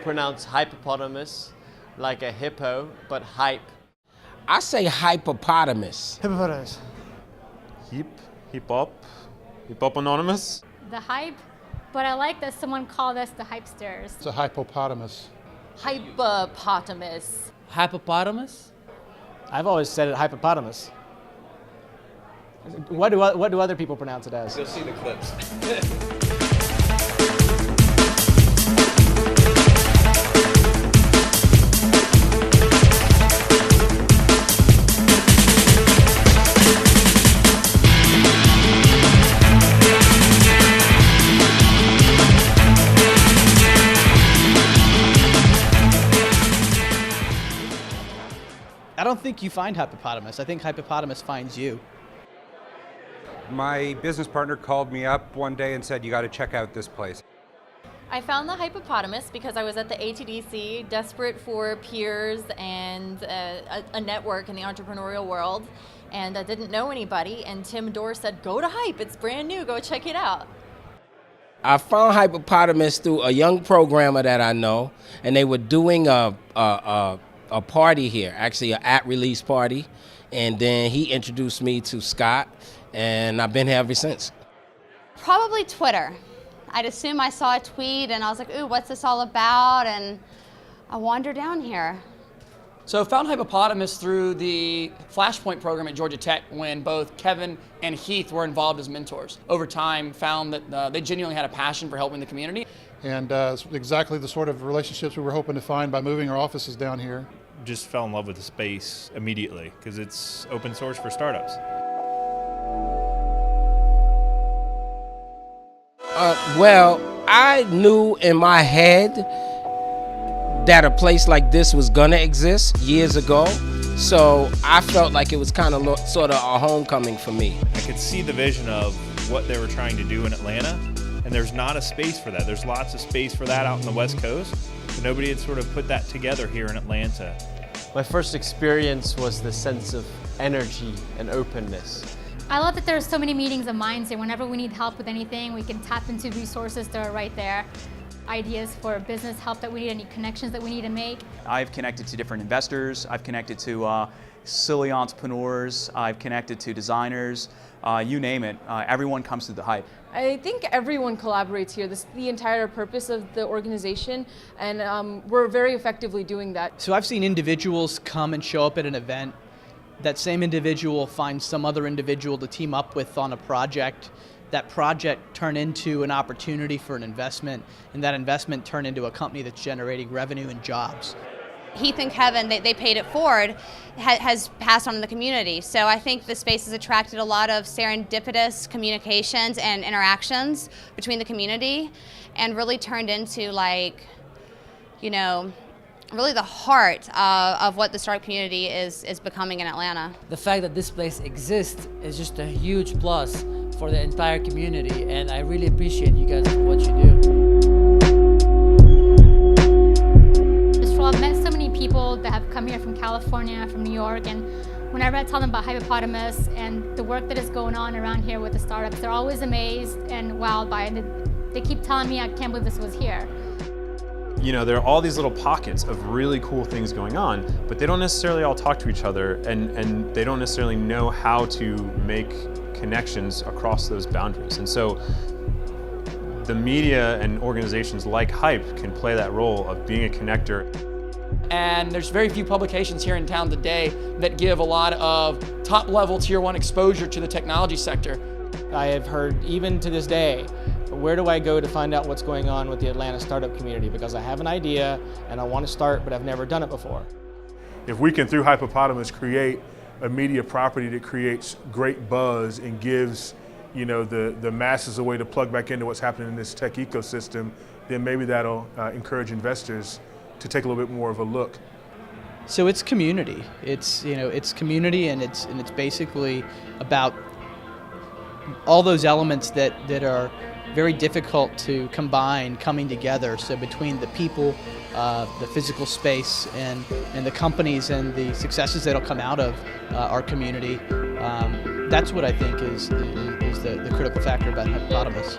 pronounce hippopotamus like a hippo, but hype. I say hippopotamus. Hippopotamus. Hip-hop anonymous. The hype, but I like that someone called us the hypesters. It's a hippopotamus. Hippopotamus. Hippopotamus? I've always said it hippopotamus. What do other people pronounce it as? You'll see the clips. I don't think you find hippopotamus. I think hippopotamus finds you. My business partner called me up one day and said, you got to check out this place. I found the hippopotamus because I was at the ATDC, desperate for peers and a network in the entrepreneurial world, and I didn't know anybody, and Tim Dorr said, go to Hype, it's brand new, go check it out. I found hippopotamus through a young programmer that I know, and they were doing a party here, actually an at-release party, and then he introduced me to Scott, and I've been here ever since. Probably Twitter. I'd assume I saw a tweet and I was like, ooh, what's this all about? And I wandered down here. So found hippopotamus through the Flashpoint program at Georgia Tech when both Kevin and Heath were involved as mentors. Over time, found that they genuinely had a passion for helping the community. And it's exactly the sort of relationships we were hoping to find by moving our offices down here. Just fell in love with the space immediately because it's open source for startups. Well, I knew in my head that a place like this was gonna exist years ago, so I felt like it was kind of sort of a homecoming for me. I could see the vision of what they were trying to do in Atlanta, and there's not a space for that. There's lots of space for that out on the West Coast, but nobody had sort of put that together here in Atlanta. My first experience was the sense of energy and openness. I love that there's so many meetings of minds here. Whenever we need help with anything, we can tap into resources that are right there. Ideas for business help that we need, any connections that we need to make. I've connected to different investors. I've connected to silly entrepreneurs. I've connected to designers. You name it. Everyone comes through the Hype. I think everyone collaborates here. This is the entire purpose of the organization, and we're very effectively doing that. So I've seen individuals come and show up at an event. That same individual finds some other individual to team up with on a project. That project turn into an opportunity for an investment, and that investment turn into a company that's generating revenue and jobs. Heath and Kevin, they paid it forward, has passed on in the community. So I think the space has attracted a lot of serendipitous communications and interactions between the community, and really turned into, like, you know, really the heart of what the startup community is becoming in Atlanta. The fact that this place exists is just a huge plus for the entire community, and I really appreciate you guys for what you do. Just I've met so many people that have come here from California, from New York, and whenever I tell them about Hippopotamus and the work that is going on around here with the startups, they're always amazed and wowed by it. They keep telling me, I can't believe this was here. You know, there are all these little pockets of really cool things going on, but they don't necessarily all talk to each other, and they don't necessarily know how to make connections across those boundaries. And so the media and organizations like Hype can play that role of being a connector. And there's very few publications here in town today that give a lot of top-level Tier 1 exposure to the technology sector. I have heard, even to this day, where do I go to find out what's going on with the Atlanta startup community? Because I have an idea and I want to start, but I've never done it before. If we can, through Hippopotamus, create a media property that creates great buzz and gives, you know, the masses a way to plug back into what's happening in this tech ecosystem, then maybe that'll encourage investors to take a little bit more of a look. So it's community. It's, you know, it's community, and it's basically about all those elements that are very difficult to combine coming together. So between the people, the physical space, and the companies and the successes that'll come out of our community, that's what I think is the critical factor about Hippopotamus.